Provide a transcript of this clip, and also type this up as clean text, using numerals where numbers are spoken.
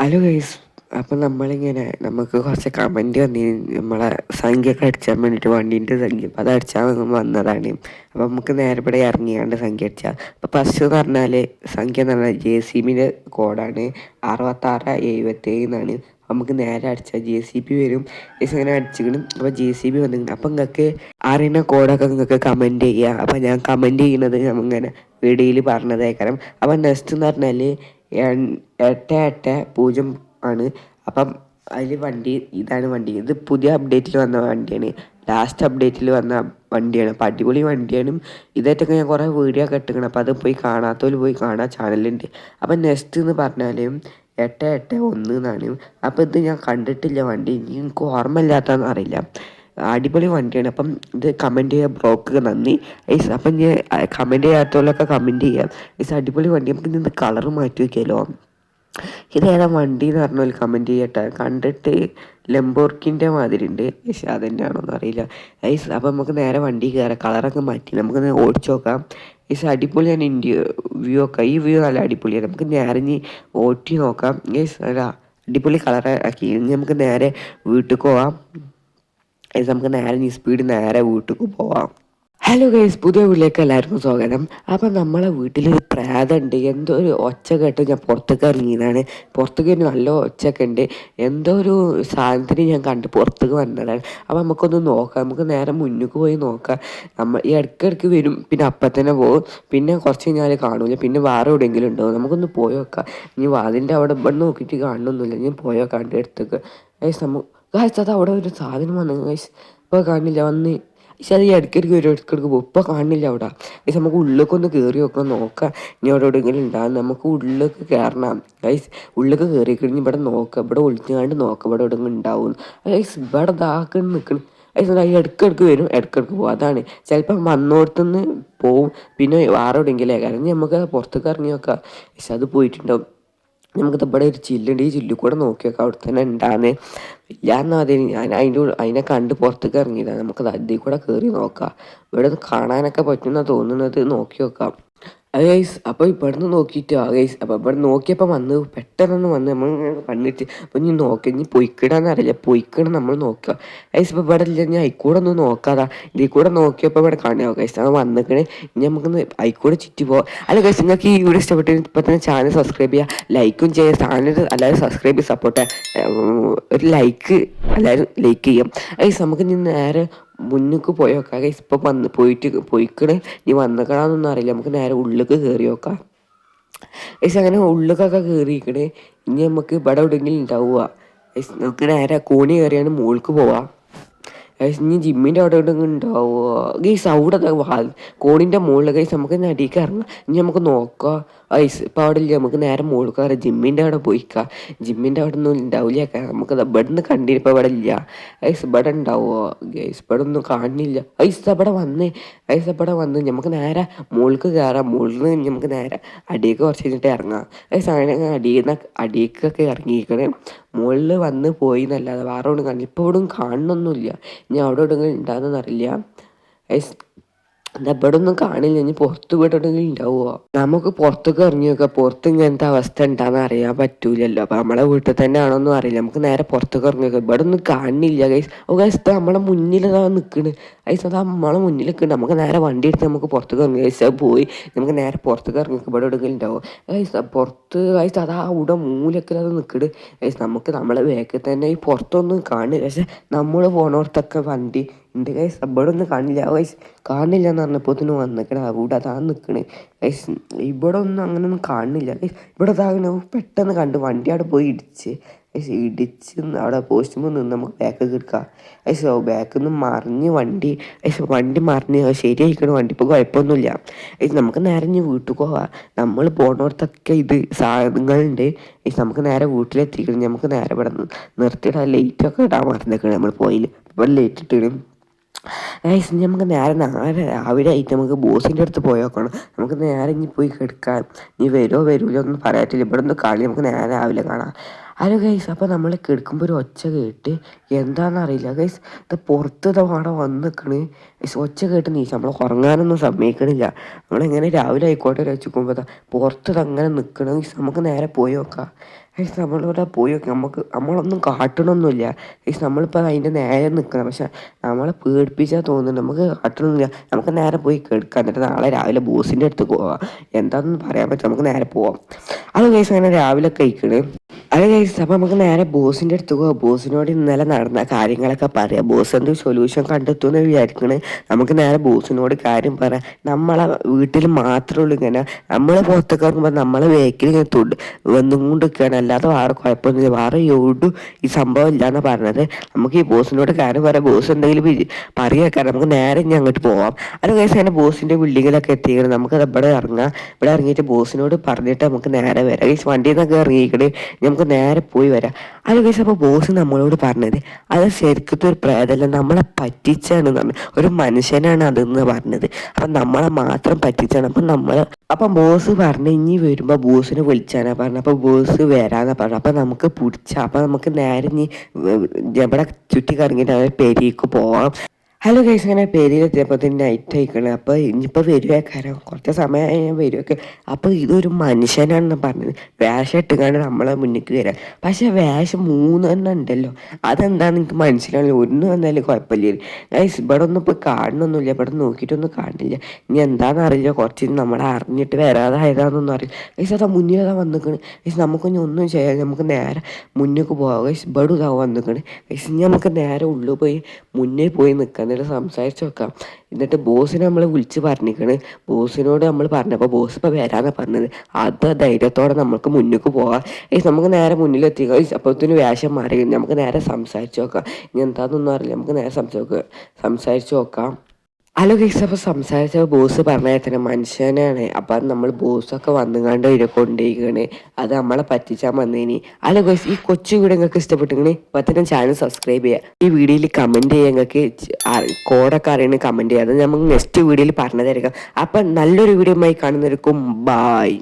Hello guys. അപ്പം നമ്മളിങ്ങനെ നമുക്ക് കുറച്ച് കമൻറ്റ് നമ്മളെ സംഖ്യയൊക്കെ അടിച്ചാൻ വേണ്ടിയിട്ട് വണ്ടീൻ്റെ സംഖ്യ അപ്പം അത് അടിച്ചാൽ വന്നതാണ്. അപ്പം നമുക്ക് നേരെ ഇറങ്ങിയാണ്ട് സംഖ്യ അടിച്ചാൽ അപ്പം ഫസ്റ്റ് എന്ന് പറഞ്ഞാൽ സംഖ്യ എന്ന് പറഞ്ഞാൽ JCBൻ്റെ കോഡാണ് 6677 എന്നാണ്. നമുക്ക് നേരെ അടിച്ചാൽ JCB വരും. അങ്ങനെ അടിച്ചിക്കണം. അപ്പോൾ JCB വന്നിട്ടുണ്ട്. അപ്പം നിങ്ങൾക്ക് അറിയുന്ന കോഡൊക്കെ നിങ്ങൾക്ക് കമൻറ്റ് ചെയ്യുക. അപ്പം ഞാൻ കമൻറ്റ് ചെയ്യുന്നത് നമ്മളിങ്ങനെ വീഡിയോയിൽ പറഞ്ഞതേക്കാരം. അപ്പം നെക്സ്റ്റ് എന്ന് പറഞ്ഞാൽ 880 ആണ്. അപ്പം അതിൽ വണ്ടി ഇതാണ്. വണ്ടി ഇത് പുതിയ അപ്ഡേറ്റിൽ വന്ന വണ്ടിയാണ്, ലാസ്റ്റ് അപ്ഡേറ്റിൽ വന്ന വണ്ടിയാണ്. അപ്പം അടിപൊളി വണ്ടിയാണ്. ഇതായിട്ടൊക്കെ ഞാൻ കുറേ വീഡിയോ ഒക്കെ ഇട്ടിരിക്കണം. അപ്പം അത് പോയി കാണാത്തവർ പോയി കാണാൻ ചാനലുണ്ട്. അപ്പം നെക്സ്റ്റ് എന്ന് പറഞ്ഞാൽ 881 എന്നാണ്. അപ്പോൾ ഇത് ഞാൻ കണ്ടിട്ടില്ല വണ്ടി, എനിക്ക് ഓർമ്മയില്ലാത്തതെന്ന് അറിയില്ല. അടിപൊളി വണ്ടിയാണ്. അപ്പം ഇത് കമൻറ്റ് ചെയ്യുക. ബ്രോക്ക് നന്ദി ഐസ്. അപ്പം ഞാൻ കമൻറ്റ് ചെയ്യാത്തവരൊക്കെ കമൻറ്റ് ചെയ്യാം. ഐസ് അടിപൊളി വണ്ടി. നമുക്ക് ഇതിൻ്റെ കളറ് മാറ്റി വയ്ക്കാമല്ലോ. ഇതേതാ വണ്ടി എന്ന് പറഞ്ഞാൽ കമൻറ്റ് ചെയ്യട്ടെ. കണ്ടിട്ട് ലംബോർഗിൻ്റെ മാതിരി ഉണ്ട്, പക്ഷെ അതെന്നാണോന്ന് അറിയില്ല ഐസ്. അപ്പം നമുക്ക് നേരെ വണ്ടി കയറാം. കളറൊക്കെ മാറ്റി നമുക്ക് ഓടിച്ച് നോക്കാം ഐസ്. അടിപൊളിയാണ് വ്യൂ ഒക്കെ. ഈ വ്യൂ നല്ല അടിപൊളിയാണ്. നമുക്ക് നേരെ ഇനി ഓട്ടി നോക്കാം ഐസ്. അല്ല അടിപൊളി കളർ ആക്കി. ഇനി നമുക്ക് നേരെ വീട്ടിൽ പോവാം ഐസ്. നമുക്ക് നേരെ ഇനി സ്പീഡ് നേരെ വീട്ടിൽ പോവാം. ഹലോ ഗൈസ്, പുതിയ വീട്ടിലേക്ക് എല്ലാവർക്കും സ്വാഗതം. അപ്പം നമ്മളെ വീട്ടിലൊരു പ്രേതമുണ്ട്. എന്തോ ഒരു ഒച്ച കേട്ട് ഞാൻ പുറത്തേക്ക് ഇറങ്ങിയതാണ്. പുറത്തേക്ക് നല്ല ഒച്ചയൊക്കെ ഉണ്ട്. എന്തോ ഒരു സാധനത്തിന് ഞാൻ കണ്ട് പുറത്തേക്ക് വന്നതാണ്. അപ്പം നമുക്കൊന്ന് നോക്കാം. നമുക്ക് നേരെ മുന്നിലേക്ക് പോയി നോക്കാം. നമ്മൾ ഈ ഇടയ്ക്കിടയ്ക്ക് വരും, പിന്നെ അപ്പം തന്നെ പോകും, പിന്നെ കുറച്ച് കഴിഞ്ഞാൽ കാണൂല, പിന്നെ വേറെ എവിടെയെങ്കിലും ഉണ്ടാവും. നമുക്കൊന്ന് പോയി നോക്കാം. ഇനി വാതിൻ്റെ അവിടെ ഇവിടെ നോക്കിയിട്ട് കാണണമെന്നില്ല. ഞാൻ പോയി നോക്കാം എൻ്റെ അടുത്തേക്ക് ഗൈസ്. ഗൈസ് അത് അവിടെ ഒരു സാധനം വന്നു ഗൈസ്. ഇപ്പോൾ കാണില്ല വന്ന്. പക്ഷെ അത് ഈ ഇടയ്ക്കിടയ്ക്ക് വരും, ഇടയ്ക്കിടയ്ക്ക് പോകും. ഇപ്പോൾ കാണില്ല അവിടെ. പക്ഷെ നമുക്ക് ഉള്ളിലേക്ക് ഒന്ന് കയറി നോക്കാം, നോക്കാം ഇനി അവിടെ എവിടെയെങ്കിലും ഉണ്ടാകും. നമുക്ക് ഉള്ളിലേക്ക് കയറണം ഗൈസ്. ഉള്ളിലേക്ക് കയറി കഴിഞ്ഞ് ഇവിടെ നോക്കാം, ഇവിടെ ഒളിഞ്ഞാണ്ട് നോക്കാം ഇവിടെ എവിടെയെങ്കിലും ഉണ്ടാവും. ഗൈസ് ഇവിടെ ഇതാക്കി നിൽക്കണം ഗൈസ്. ഇടയ്ക്കിടയ്ക്ക് വരും, ഇടയ്ക്കിടയ്ക്ക് പോകും. അതാണ് ചിലപ്പം വന്നോടത്തുനിന്ന് പോവും, പിന്നെ വേറെ എവിടെയെങ്കിലും കാരണം നമുക്ക് പുറത്തേക്ക് ഇറങ്ങി നോക്കാം. പക്ഷെ അത് പോയിട്ടുണ്ടാവും. നമുക്ക് ഇവിടെ ഒരു ചില്ലുണ്ട്, ഈ ചില്ലിൽ കൂടെ നോക്കി നോക്കാം അവിടെ തന്നെ ഉണ്ടാകുന്നത്. ഇല്ലാന്നാൽ മതി. ഞാൻ അതിനെ കണ്ട് പുറത്തേക്ക് ഇറങ്ങിയതാണ്. നമുക്ക് അതിൽ കൂടെ കയറി നോക്കാം. ഇവിടെ നിന്ന് കാണാനൊക്കെ പറ്റുമെന്നാണ് തോന്നുന്നത്. നോക്കി നോക്കാം അത് ഗൈസ്. അപ്പോൾ ഇവിടുന്ന് നോക്കിയിട്ട് ഗൈസ്. അപ്പോൾ ഇവിടെ നോക്കിയപ്പോൾ വന്ന് പെട്ടെന്നൊന്ന് വന്ന് നമ്മൾ കണ്ടിട്ട് അപ്പോൾ ഇനി നോക്കി ഇനി പൊയ്ക്കിടാന്ന് അറിയില്ല, പൊയ്ക്കിട നമ്മൾ നോക്കുക ഗൈസ്. ഇപ്പോൾ ഇവിടെ ഇല്ല, ഞാൻ അയിക്കൂടെ ഒന്ന് നോക്കാതാ. ഇതിൽ കൂടെ നോക്കിയപ്പോൾ ഇവിടെ കാണുക ഗൈസ്. അത് വന്നിക്കണേ. ഇനി നമുക്കൊന്ന് അയിക്കൂടെ ചുറ്റി പോകാം. അല്ല ഗൈസ്, നിങ്ങൾക്ക് ഈ വീഡിയോ ഇഷ്ടപ്പെട്ട് ഇപ്പോൾ തന്നെ ചാനൽ സബ്സ്ക്രൈബ് ചെയ്യുക, ലൈക്കും ചെയ്യുക. ചാനൽ എല്ലാവരും സബ്സ്ക്രൈബ് ചെയ്ത് സപ്പോർട്ട് ഒരു ലൈക്ക് എല്ലാവരും ലൈക്ക് ചെയ്യാം ഗൈസ്. നമുക്ക് ഇനി നേരെ മുന്നിലേക്ക് പോയി നോക്കാം ഗൈസ്. ഇപ്പം പോയിക്കണേ ഇനി വന്നിക്കണമെന്നൊന്നും അറിയില്ല. നമുക്ക് നേരെ ഉള്ളിലേക്ക് കയറി നോക്കാം ഗൈസ്. അങ്ങനെ ഉള്ളിലേക്കൊക്കെ കയറിയിരിക്കണേ. ഇനി നമുക്ക് ഇവിടെ എവിടെയെങ്കിലും ഉണ്ടാവുക ഗൈസ്. നമുക്ക് നേരെ കോണി കയറിയാണ് മുകളിലേക്ക് പോവാം ഗൈസ്. ഇനി ജിമ്മിൻ്റെ അവിടെ എവിടെയെങ്കിലും ഉണ്ടാവുമോ ഗൈസ്? അവിടെ കോണിൻ്റെ മുകളിൽ ഗൈസ്. നമുക്ക് അടിയിലേക്ക് ഇറങ്ങാം. ഇനി നമുക്ക് നോക്കാം ഗൈസ്. ഇപ്പോൾ അവിടെ ഇല്ല, നമുക്ക് നേരെ മുകളിൽ കയറാം. ജിമ്മിൻ്റെ അവിടെ പോയിക്കാം. ജിമ്മിൻ്റെ അവിടെ ഒന്നും ഉണ്ടാവില്ല. നമുക്ക് ഇവിടെ നിന്ന് കണ്ടിരിപ്പോൾ ഇവിടെ ഇല്ല ഗൈസ്. ഇവിടെ ഉണ്ടാവുമോ ഗൈസ്? ഇവിടെ ഒന്നും കാണുന്നില്ല ഗൈസ്. ഇവിടെ വന്ന് ഗൈസ്, ഇവിടെ വന്ന് നമുക്ക് നേരെ മുകളിലേക്ക് കയറാം. മുകളിൽ നിന്ന് നമുക്ക് നേരെ അടിയൊക്കെ കുറച്ച് കഴിഞ്ഞിട്ട് ഇറങ്ങാം ഗൈസ്. അങ്ങനെ അടിയൊക്കെ ഇറങ്ങിയിരിക്കണേ. മുകളിൽ വന്ന് പോയി എന്നല്ലാതെ വേറെ എവിടെ കാണില്ല. ഇപ്പോൾ ഇവിടെ കാണണമൊന്നുമില്ല. ഇനി അവിടെ എവിടെയെങ്കിലും ഉണ്ടാകുന്നറിയില്ല ഗൈസ്. ഇവിടെ ഒന്നും കാണില്ല. ഇനി പുറത്ത് പോയിട്ടുണ്ടെങ്കിൽ ഉണ്ടാവുമോ? നമുക്ക് പുറത്തൊക്കെ ഇറങ്ങി നോക്കാം. പുറത്ത് ഇങ്ങനത്തെ അവസ്ഥ ഉണ്ടാകുന്ന അറിയാൻ പറ്റൂലല്ലോ. അപ്പം നമ്മളെ വീട്ടിൽ തന്നെ ആണോന്നും അറിയില്ല. നമുക്ക് നേരെ പുറത്തൊക്കെ ഇറങ്ങി നോക്കാം. ഇവിടെ ഒന്നും കാണില്ല ഗൈസ്. ഓ ഗൈസ്, നമ്മളെ മുന്നിലതാ നിൽക്കണ് ഗൈസ്. അത് നമ്മളെ മുന്നിൽ നിൽക്കുന്നുണ്ട്. നമുക്ക് നേരെ വണ്ടി എടുത്ത് നമുക്ക് പുറത്തൊക്കെ ഇറങ്ങി ഗൈസ്. അത് പോയി നമുക്ക് നേരെ പുറത്തൊക്കെ ഇറങ്ങി ഇവിടെ എവിടെയെങ്കിലും ഉണ്ടാവും ഗൈസ്. പുറത്ത് ഗൈസ് അതാ അവിടെ മൂലൊക്കെ അത് നിൽക്കണ് ഗൈസ്. നമുക്ക് നമ്മളെ ബാക്കിൽ തന്നെ ഈ പുറത്തൊന്നും കാണില്ല. പക്ഷെ നമ്മൾ പോണോടത്തൊക്കെ വണ്ടി ഉണ്ട് ഗൈസ്. ഇവിടെ ഒന്നും കാണില്ല ഗൈസ്. കാണില്ല എന്ന് പറഞ്ഞപ്പോൾ തന്നെ വന്നിക്കണേ. അവിടെ അതാ നിൽക്കണേ ഗൈസ്. ഇവിടെ ഒന്നും അങ്ങനെയൊന്നും കാണുന്നില്ല ഗൈസ്. ഇവിടെ അതാകണ പെട്ടെന്ന് കണ്ട് വണ്ടി അവിടെ പോയി ഇടിച്ച് അവിടെ പോസ്റ്റുമ്പോൾ നിന്ന് നമുക്ക് ബാക്കൊക്കെ എടുക്കാം ഗൈസ്. ബാക്കിൽ നിന്ന് മറിഞ്ഞ് വണ്ടി മറിഞ്ഞ് ശരിയായിക്കണം. വണ്ടി ഇപ്പോൾ കുഴപ്പമൊന്നുമില്ല ഗൈസ്. നമുക്ക് നേരെ ഇനി വീട്ടിൽ പോവാം. നമ്മൾ പോണോടത്തൊക്കെ ഇത് സാധനങ്ങളുണ്ട് ഗൈസ്. നമുക്ക് നേരെ വീട്ടിലെത്തിക്കണം. നമുക്ക് നേരെ ഇവിടെ നിർത്തിയിടാൻ ലൈറ്റൊക്കെ ഇടാൻ മറന്നേക്കണം. നമ്മൾ പോയില്ല, ഇവിടെ ലൈറ്റ് ഇട്ടിടും ഗൈസ്. ഇനി നമുക്ക് നേരെ രാവിലെ ആയിട്ട് നമുക്ക് ബോസിൻ്റെ അടുത്ത് പോയി നോക്കണം. നമുക്ക് നേരെ ഇനി പോയി കിടക്കാം. ഇനി വരുമോ വരില്ല ഒന്നും പറയാറ്റില്ല. ഇവിടെ ഒന്ന് കളി നമുക്ക് നേരെ രാവിലെ കാണാം. Hello guys. അപ്പോൾ നമ്മൾ കിടക്കുമ്പോൾ ഒരു ഒച്ച കേട്ട് എന്താണെന്നറിയില്ല ഗൈസ്. ഇത് പുറത്ത് അവിടെ വന്ന് നിൽക്കണ് ഗൈസ്. ഒച്ച കേട്ട് നീച്ച് നമ്മൾ ഉറങ്ങാനൊന്നും സമ്മതിക്കണില്ല. നമ്മളെങ്ങനെ രാവിലെ ആയിക്കോട്ടെ വെച്ചുക്കുമ്പോൾ പുറത്ത് അങ്ങനെ നിൽക്കണം ഗൈസ്. നമുക്ക് നേരെ പോയി നോക്കാം ഗൈസ് നമ്മളിവിടെ പോയി നോക്കി നമ്മളൊന്നും കാട്ടണമൊന്നുമില്ല. ഗൈസ് നമ്മളിപ്പോൾ അതിൻ്റെ നേരെ നിൽക്കണം, പക്ഷെ നമ്മളെ പേടിപ്പിച്ചാൽ തോന്നുന്നുണ്ട്. നമുക്ക് കാട്ടണമൊന്നുമില്ല, നമുക്ക് നേരെ പോയി കിടക്കാം, എന്നിട്ട് നാളെ രാവിലെ ബോസിൻ്റെ അടുത്ത് പോവാം. എന്താണെന്ന് പറയാൻ പറ്റും, നമുക്ക് നേരെ പോവാം. അത് ഗൈസ് അങ്ങനെ രാവിലെ കഴിക്കണ്. അത് ഗൈസ് അപ്പോൾ നമുക്ക് നേരെ ബോസിൻ്റെ അടുത്ത് പോവാം. ബോസിനോട് ഇന്നലെ നടന്ന കാര്യങ്ങളൊക്കെ പറയാം. ബോസ് എന്ത് സൊല്യൂഷൻ കണ്ടെത്തുമെന്ന് വിചാരിക്കണ്. നമുക്ക് നേരെ ബോസിനോട് കാര്യം പറയാം. നമ്മളെ വീട്ടിൽ മാത്രമേ ഉള്ളൂ ഇങ്ങനെ, നമ്മൾ പുറത്തേക്ക് ഇറങ്ങുമ്പോൾ നമ്മളെ വേക്കിൽ ഇങ്ങനെ വന്നും കൊണ്ടിരിക്കുകയാണ്, അല്ലാതെ വേറെ കുഴപ്പമൊന്നുമില്ല, വേറെ എവിടും ഈ സംഭവം ഇല്ലയെന്നാണ് പറഞ്ഞത്. നമുക്ക് ഈ ബോസിനോട് കാര്യം പറയാം. ബോസ് എന്തെങ്കിലും പറയുക, നമുക്ക് നേരെ ഇനി അങ്ങോട്ട് പോവാം. അത് ഗൈസ് അങ്ങനെ ബോസിൻ്റെ ബിൽഡിങ്ങിലൊക്കെ എത്തിക്കണം. നമുക്ക് ഇവിടെ ഇറങ്ങാം. ഇവിടെ ഇറങ്ങിയിട്ട് ബോസിനോട് പറഞ്ഞിട്ട് നമുക്ക് നേരെ വരാം. ഗൈസ് വണ്ടിയിൽ നിന്നൊക്കെ ഇറങ്ങിക്കണേ, നമുക്ക് നേരെ പോയി വരാം. അത് ഗൈസ് അപ്പോൾ ബോസ് നമ്മളോട് പറഞ്ഞത് അത് ശരിക്കത്തെ ഒരു പ്രേതമല്ല, നമ്മളെ പറ്റിച്ചാണ് പറഞ്ഞത്, ഒരു മനുഷ്യനാണ് അതെന്ന് പറഞ്ഞത്. അപ്പം നമ്മളെ മാത്രം പറ്റിച്ചാണ്. അപ്പം ബോസ് പറഞ്ഞ് ഇനി വരുമ്പോൾ ബോസിനെ വിളിച്ചാനാണ് പറഞ്ഞത്. അപ്പോൾ ബോസ് വരാന്നാണ് പറഞ്ഞത്. അപ്പം നമുക്ക് പിടിച്ച അപ്പം നമുക്ക് നേരെ ഇനി ഇവിടെ ചുറ്റി കറങ്ങിയിട്ട് അവർ പെരിക്ക് പോവാം. ഹലോ ഗൈസ്, അങ്ങനെ പേരിലെത്തിയപ്പോൾ തന്നെ നൈറ്റ് ആയിക്കണം. അപ്പോൾ ഇനിയിപ്പോൾ വരുവാക്കാരം, കുറച്ച് സമയമായി ഞാൻ വരുവൊക്കെ. അപ്പോൾ ഇതൊരു മനുഷ്യനാണെന്ന് പറഞ്ഞത്. വേഷം ഇട്ടുകൊണ്ട് നമ്മളെ മുന്നിലേക്ക് വരാം. പക്ഷേ വേഷം 3 ഉണ്ടല്ലോ, അതെന്താണെന്ന് എനിക്ക് മനസ്സിലാവില്ല. ഒന്നും വന്നാലും കുഴപ്പമില്ല. ഗൈസ് ഇവിടെ ഒന്നും ഇപ്പോൾ കാണണമൊന്നുമില്ല, ഇവിടെ നോക്കിയിട്ടൊന്നും കാണില്ല. ഇനി എന്താണെന്ന് അറിയില്ല, കുറച്ച് നമ്മളെ അറിഞ്ഞിട്ട് വരാതായതാണെന്നൊന്നും അറിയില്ല. ഗൈസ് അതാ മുന്നിലതാ വന്നിക്കണ്. ഗൈസ് നമുക്കൊന്നും ഒന്നും ചെയ്യാം, നമുക്ക് നേരെ മുന്നേക്ക് പോകാം. ഗൈസ് ഇവിടെ ഇതാ വന്നിക്കണ്. ഗൈസ് ഇനി നമുക്ക് നേരെ ഉള്ളിൽ പോയി മുന്നേ പോയി നിൽക്കാം, എന്നിട്ട് സംസാരിച്ച് വെക്കാം. എന്നിട്ട് ബോസിനെ നമ്മൾ വിളിച്ച് പറഞ്ഞിരിക്കണ്. ബോസിനോട് നമ്മൾ പറഞ്ഞപ്പോൾ ബോസ് ഇപ്പോൾ വരാമെന്നാണ് പറഞ്ഞത്. അത് ധൈര്യത്തോടെ നമുക്ക് മുന്നിലേക്ക് പോകാം. നമുക്ക് നേരെ മുന്നിലെത്തിക്കുക. അപ്പോഴത്തേന് വേഷം മാറി നമുക്ക് നേരെ സംസാരിച്ച് നോക്കാം. ഇനി എന്താണെന്നൊന്നും അറിയില്ല, നമുക്ക് നേരെ സംസാരിച്ച് നോക്കാം. ഹലോ ഗൈസ്, അപ്പോൾ സംസാരിച്ച ബോസ് പറഞ്ഞാൽ തന്നെ മനുഷ്യനാണ്. അപ്പം നമ്മൾ ബോസൊക്കെ വന്നുകൊണ്ട് ഇതിനെ കൊണ്ടുപോയിക്കണ്, അത് നമ്മളെ പറ്റിച്ചാൽ വന്നേനി. ഹലോ ഗൈസ്, ഈ കൊച്ചു വീഡിയോ നിങ്ങൾക്ക് ഇഷ്ടപ്പെട്ടിങ്ങനെ ഇപ്പം തന്നെ ചാനൽ സബ്സ്ക്രൈബ് ചെയ്യുക. ഈ വീഡിയോയിൽ കമൻറ്റ് ചെയ്യുക, നിങ്ങൾക്ക് കോഡൊക്കെ അറിയണമെങ്കിൽ കമൻറ്റ് ചെയ്യുക. അത് നമുക്ക് നെക്സ്റ്റ് വീഡിയോയിൽ പറഞ്ഞു തരാം. അപ്പം നല്ലൊരു വീഡിയോ ആയി കാണുന്നവർക്കും ബായ്.